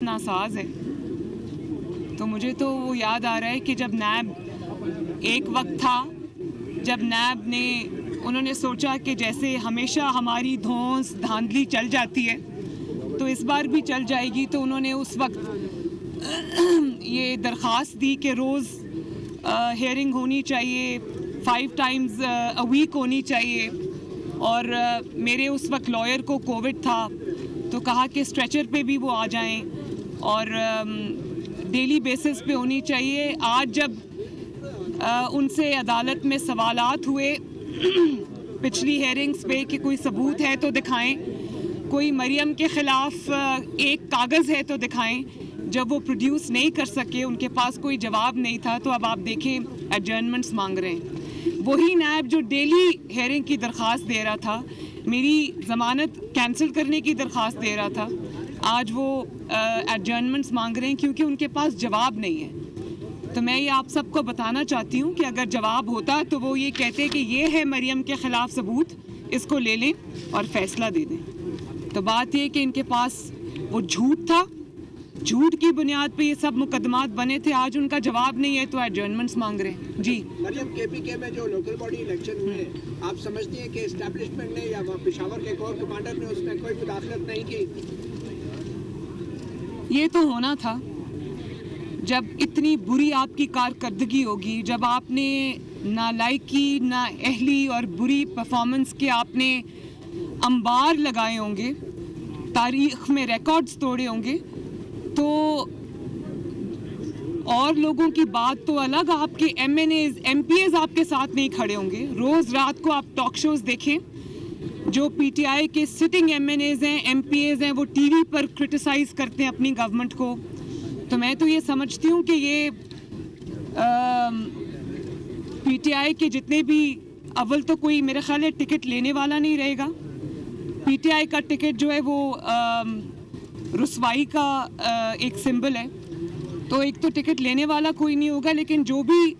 ناساز ہے. تو مجھے تو وہ یاد آ رہا ہے کہ جب نیب ایک وقت تھا جب نیب نے انہوں نے سوچا کہ جیسے ہمیشہ ہماری دھونس دھاندلی چل جاتی ہے تو اس بار بھی چل جائے گی, تو انہوں نے اس وقت یہ درخواست دی کہ روز ہیئرنگ ہونی چاہیے, 5 times a week ہونی چاہیے. اور میرے اس وقت لائر کو کووڈ تھا تو کہا کہ اسٹریچر پہ بھی وہ آ جائیں اور ڈیلی بیسس پہ ہونی چاہیے. آج جب ان سے عدالت میں سوالات ہوئے پچھلی ہیئرنگز پہ کہ کوئی ثبوت ہے تو دکھائیں, کوئی مریم کے خلاف ایک کاغذ ہے تو دکھائیں, جب وہ پروڈیوس نہیں کر سکے, ان کے پاس کوئی جواب نہیں تھا, تو اب آپ دیکھیں ایڈجرنمنٹس مانگ رہے ہیں. وہی نیب جو ڈیلی ہیئرنگ کی درخواست دے رہا تھا, میری ضمانت کینسل کرنے کی درخواست دے رہا تھا, آج وہ ایڈجرنمنٹس مانگ رہے ہیں کیونکہ ان کے پاس جواب نہیں ہے. تو میں یہ آپ سب کو بتانا چاہتی ہوں کہ اگر جواب ہوتا تو وہ یہ کہتے کہ یہ ہے مریم کے خلاف ثبوت, اس کو لے لیں اور فیصلہ دے دیں. تو بات یہ کہ ان کے پاس وہ جھوٹ تھا, جھوٹ کی بنیاد پہ یہ سب مقدمات بنے تھے, آج ان کا جواب نہیں ہے تو ایڈجرنمنٹس مانگ رہے ہیں. جی مریم, کے پی کے میں جو لوکل باڈی الیکشن ہوئے, آپ سمجھتی ہیں کہ اسٹیبلشمنٹ نے یا پشاور کے کور کمانڈر نے اس میں کوئی مداخلت نہیں کی؟ یہ تو ہونا تھا. جب اتنی بری آپ کی کارکردگی ہوگی, جب آپ نے نالائکی, نااہلی اور بری پرفارمنس کے آپ نے انبار لگائے ہوں گے, تاریخ میں ریکارڈز توڑے ہوں گے, تو اور لوگوں کی بات تو الگ, آپ کے M N As, M P As آپ کے ساتھ نہیں کھڑے ہوں گے. روز رات کو آپ ٹاک شوز دیکھیں, جو پی ٹی آئی کے سٹنگ ایم این ایز ہیں, ایم پی ایز ہیں, وہ ٹی وی پر کرٹیسائز کرتے ہیں اپنی گورنمنٹ کو. تو میں تو یہ سمجھتی ہوں کہ یہ پی ٹی آئی کے جتنے بھی, اول تو کوئی میرے خیال ہے ٹکٹ لینے والا نہیں رہے گا. پی ٹی آئی کا ٹکٹ جو ہے وہ رسوائی کا ایک سمبل ہے, تو ایک تو ٹکٹ لینے والا کوئی نہیں ہوگا. لیکن جو بھی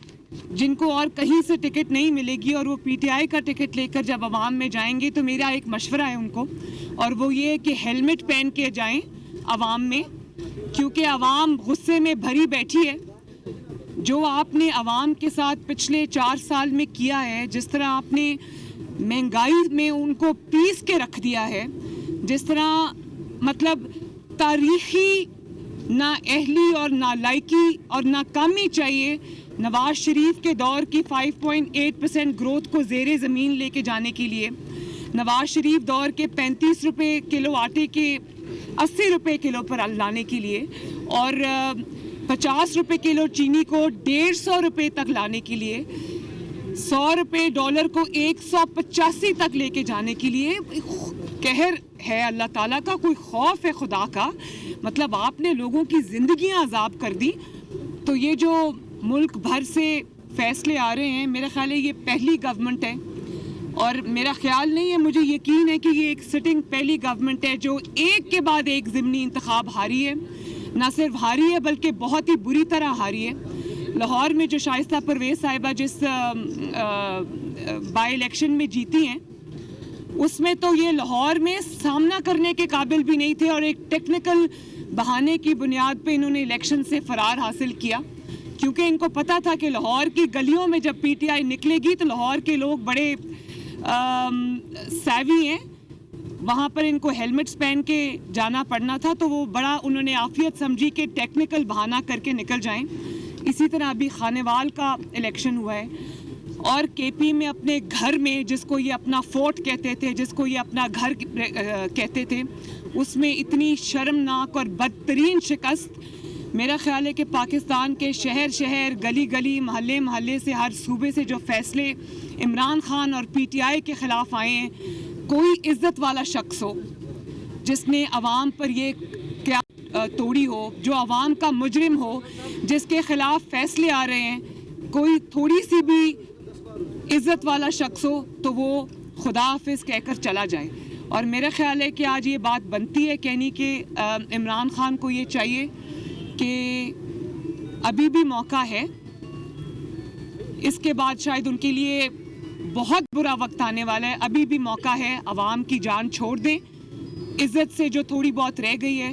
جن کو اور کہیں سے ٹکٹ نہیں ملے گی اور وہ پی ٹی آئی کا ٹکٹ لے کر جب عوام میں جائیں گے, تو میرا ایک مشورہ ہے ان کو, اور وہ یہ کہ ہیلمٹ پہن کے جائیں عوام میں, کیونکہ عوام غصے میں بھری بیٹھی ہے. جو آپ نے عوام کے ساتھ پچھلے 4 سال میں کیا ہے, جس طرح آپ نے مہنگائی میں ان کو پیس کے رکھ دیا ہے, جس طرح مطلب تاریخی نااہلی اور نالائکی اور ناکامی چاہیے نواز شریف کے دور کی 5.8% گروتھ کو زیر زمین لے کے جانے کے لیے, نواز شریف دور کے 35 روپے کلو آٹے کے 80 روپے کلو پر لانے کے لیے, اور 50 روپے کلو چینی کو 150 روپے تک لانے کے لیے, 100 روپے ڈالر کو 185 تک لے کے جانے کے لیے. قہر ہے اللہ تعالیٰ کا, کوئی خوف ہے خدا کا, مطلب آپ نے لوگوں کی زندگیاں عذاب کر دی. تو یہ جو ملک بھر سے فیصلے آ رہے ہیں, میرا خیال ہے یہ پہلی گورنمنٹ ہے, اور میرا خیال نہیں ہے, مجھے یقین ہے کہ یہ ایک سٹنگ پہلی گورنمنٹ ہے جو ایک کے بعد ایک ضمنی انتخاب ہاری ہے. نہ صرف ہاری ہے بلکہ بہت ہی بری طرح ہاری ہے. لاہور میں جو شائستہ پرویز صاحبہ جس بائی الیکشن میں جیتی ہیں, اس میں تو یہ لاہور میں سامنا کرنے کے قابل بھی نہیں تھے, اور ایک ٹیکنیکل بہانے کی بنیاد پہ انہوں نے الیکشن سے فرار حاصل کیا, کیونکہ ان کو پتا تھا کہ لاہور کی گلیوں میں جب پی ٹی آئی نکلے گی تو لاہور کے لوگ بڑے سیوی ہیں, وہاں پر ان کو ہیلمٹس پہن کے جانا پڑنا تھا, تو وہ بڑا انہوں نے عافیت سمجھی کہ ٹیکنیکل بہانہ کر کے نکل جائیں. اسی طرح ابھی خانیوال کا الیکشن ہوا ہے, اور کے پی میں اپنے گھر میں, جس کو یہ اپنا فورٹ کہتے تھے, جس کو یہ اپنا گھر کہتے تھے, اس میں اتنی شرمناک اور بدترین شکست. میرا خیال ہے کہ پاکستان کے شہر شہر, گلی گلی, محلے محلے سے, ہر صوبے سے جو فیصلے عمران خان اور پی ٹی آئی کے خلاف آئے ہیں, کوئی عزت والا شخص ہو جس نے عوام پر یہ کیا توڑی ہو, جو عوام کا مجرم ہو, جس کے خلاف فیصلے آ رہے ہیں, کوئی تھوڑی سی بھی عزت والا شخص ہو تو وہ خدا حافظ کہہ کر چلا جائے. اور میرا خیال ہے کہ آج یہ بات بنتی ہے کہنی کہ عمران خان کو یہ چاہیے کہ ابھی بھی موقع ہے, اس کے بعد شاید ان کے لیے بہت برا وقت آنے والا ہے, ابھی بھی موقع ہے, عوام کی جان چھوڑ دیں, عزت سے جو تھوڑی بہت رہ گئی ہے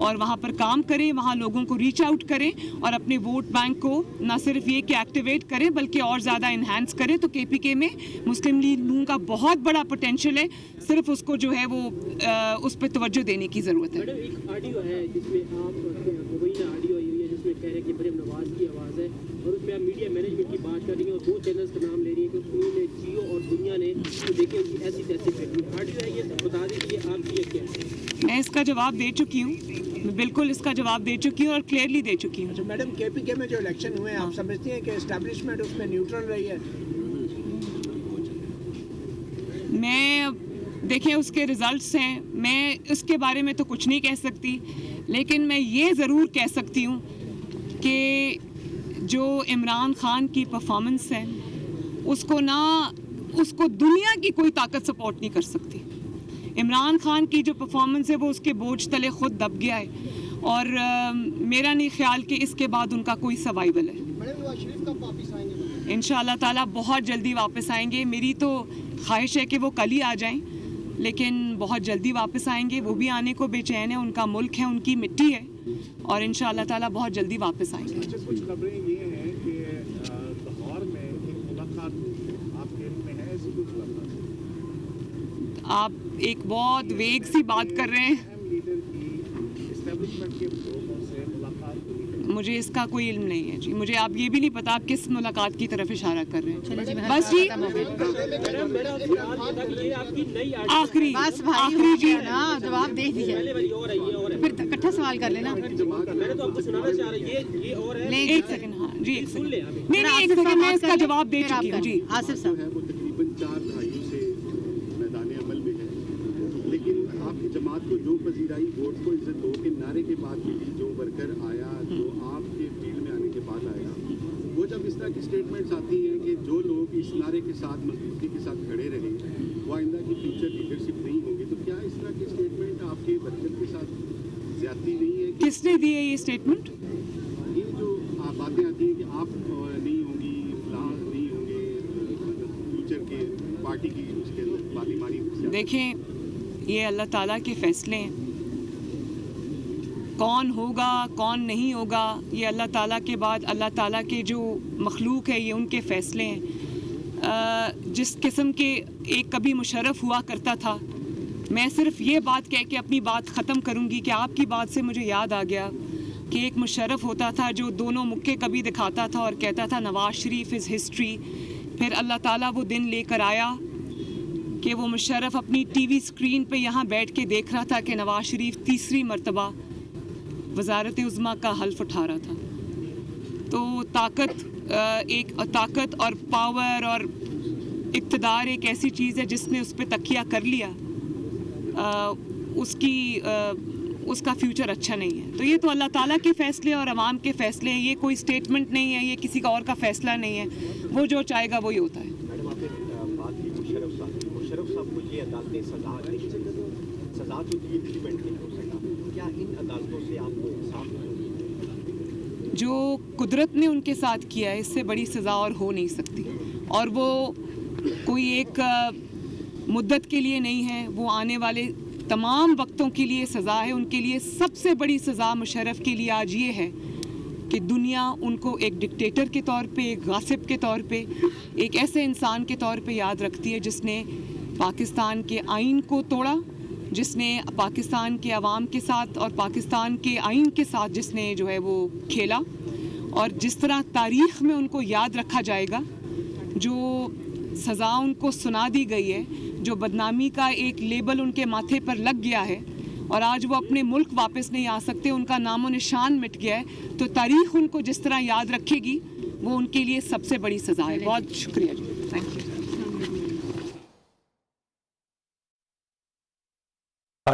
اور وہاں پر کام کریں, وہاں لوگوں کو ریچ آؤٹ کریں اور اپنے ووٹ بینک کو نہ صرف یہ کہ ایکٹیویٹ کریں بلکہ اور زیادہ انہینس کریں. تو کے پی کے میں مسلم لیگ نون کا بہت بڑا پوٹینشیل ہے, صرف اس کو جو ہے وہ اس پہ توجہ دینے کی ضرورت ہے. میڈم ایک آڈیو ہے جس میں آپ مبینہ آڈیو آئی ہوئی ہے جس میں کہہ رہے ہیں کہ مریم نواز کی آواز ہے, اور اس میں آپ میڈیا مینجمنٹ کی بات کر رہی ہیں اور 2 چینلز کا نام لے رہی ہیں کہ انہوں نے جیو اور دنیا نے تو دیکھیں ان کی ایسی تیسی فیڈ آڈیو ہے, یہ بتا دیجیے آپ کی یہ کیا ہے. میں اس کا جواب دے چکی ہوں, میں بالکل اس کا جواب دے چکی ہوں اور کلیئرلی دے چکی ہوں. میڈم کے پی کے میں جو الیکشن ہوئے ہیں آپ سمجھتی ہیں کہ اسٹیبلشمنٹ اس میں نیوٹرل رہی ہے؟ میں دیکھیں اس کے ریزلٹس ہیں, میں اس کے بارے میں تو کچھ نہیں کہہ سکتی, لیکن میں یہ ضرور کہہ سکتی ہوں کہ جو عمران خان کی پرفارمنس ہے اس کو دنیا کی کوئی طاقت سپورٹ نہیں کر سکتی. عمران خان کی جو پرفارمنس ہے وہ اس کے بوجھ تلے خود دب گیا ہے, اور میرا نہیں خیال کہ اس کے بعد ان کا کوئی سروائیول ہے. انشاءاللہ تعالیٰ بہت جلدی واپس آئیں گے. میری تو خواہش ہے کہ وہ کل ہی آ جائیں, لیکن بہت جلدی واپس آئیں گے. وہ بھی آنے کو بے چین ہے, ان کا ملک ہے, ان کی مٹی ہے, اور انشاءاللہ تعالیٰ بہت جلدی واپس آئیں گے. کچھ خبریں یہ ہیں کہ لاہور میں ایک ملاقات آپ کے علم میں ہے, ایسی کچھ ملاقات؟ آپ ایک بہت ویگ سی بات کر رہے ہیں. اہم لیڈر کی اسٹیبلشمنٹ کے لوگوں سے ملاقات ہوئی ہے؟ مجھے اس کا کوئی علم نہیں ہے جی. مجھے آپ یہ بھی نہیں پتا آپ کس ملاقات کی طرف اشارہ کر رہے ہیں. بس جی میڈم میرا سوال یہ تھا کہ یہ آپ کی نئی آڈیو آخری جی جواب دے دیجیے, پہلے والی اور ہے, یہ اور ہے, پھر اکٹھا سوال کر لینا. میں نے تو آپ کو سنانا چاہ رہا ہوں یہ اور ہے. ایک سیکنڈ. ہاں جی ایک سن سیکنڈ. لیں آپ. نہیں ایک سیکنڈ, میں اس کا جواب دے چکی ہوں. جی آصف صاحب, ہے وہ تقریباً 4 دہائیوں سے میدان عمل میں ہے, لیکن آپ کی جماعت کو جو پذیرائی ووٹ کو عزت دو کے نعرے کے بعد بھی جو ورکر آیا, جو آپ کے فیلڈ میں آنے کے بعد آیا, وہ جب اس طرح کی اسٹیٹمنٹس آتی ہیں کہ جو لوگ اس نعرے کے ساتھ مضبوطی کے ساتھ کھڑے رہے وہ آئندہ کی فیوچر لیڈرشپ نہیں ہوں گے, تو کیا اس طرح کی اسٹیٹمنٹ آپ کے ورکر کے ساتھ زیادتی نہیں ہے؟ کس نے دی ہے یہ اسٹیٹمنٹ؟ یہ جو باتیں آتی ہیں کہ آپ نہیں ہوں گی, فلاں نہیں ہوں گے فیوچر کے پارٹی کی اس کے باتی ماری. دیکھیں یہ اللہ تعالیٰ کے فیصلے ہیں, کون ہوگا کون نہیں ہوگا یہ اللہ تعالیٰ کے بعد اللہ تعالیٰ کے جو مخلوق ہے یہ ان کے فیصلے ہیں. جس قسم کے ایک کبھی مشرف ہوا کرتا تھا, میں صرف یہ بات کہہ کے اپنی بات ختم کروں گی کہ آپ کی بات سے مجھے یاد آ گیا کہ ایک مشرف ہوتا تھا جو دونوں مکے کبھی دکھاتا تھا اور کہتا تھا نواز شریف از ہسٹری. پھر اللہ تعالیٰ وہ دن لے کر آیا کہ وہ مشرف اپنی ٹی وی اسکرین پہ یہاں بیٹھ کے دیکھ رہا تھا کہ نواز شریف تیسری مرتبہ وزارت عظمیٰ کا حلف اٹھا رہا تھا. تو طاقت اور پاور اور اقتدار ایک ایسی چیز ہے جس نے اس پہ تکیہ کر لیا, اس کا فیوچر اچھا نہیں ہے. تو یہ تو اللہ تعالیٰ کے فیصلے اور عوام کے فیصلے ہیں, یہ کوئی اسٹیٹمنٹ نہیں ہے, یہ کسی کا اور کا فیصلہ نہیں ہے. وہ جو چاہے گا وہی ہوتا ہے. میڈم آپ نے بات کی مشرف صاحب کو یہ عدالتیں سزا تو امپلیمنٹ نہیں ہو سکا, کیا ان عدالتوں سے آپ کو انصاف ملے؟ جو قدرت نے ان کے ساتھ کیا ہے اس سے بڑی سزا اور ہو نہیں سکتی, اور وہ کوئی ایک مدت کے لیے نہیں ہے, وہ آنے والے تمام وقتوں کے لیے سزا ہے. ان کے لیے سب سے بڑی سزا مشرف کے لیے آج یہ ہے کہ دنیا ان کو ایک ڈکٹیٹر کے طور پہ, ایک غاصب کے طور پہ, ایک ایسے انسان کے طور پہ یاد رکھتی ہے جس نے پاکستان کے آئین کو توڑا, جس نے پاکستان کے عوام کے ساتھ اور پاکستان کے آئین کے ساتھ جس نے جو ہے وہ کھیلا. اور جس طرح تاریخ میں ان کو یاد رکھا جائے گا, جو سزا ان کو سنا دی گئی ہے, جو بدنامی کا ایک لیبل ان کے ماتھے پر لگ گیا ہے, اور آج وہ اپنے ملک واپس نہیں آ سکتے, ان کا نام و نشان مٹ گیا ہے, تو تاریخ ان کو جس طرح یاد رکھے گی وہ ان کے لیے سب سے بڑی سزا ہے. بہت شکریہ جی, تھینک یو.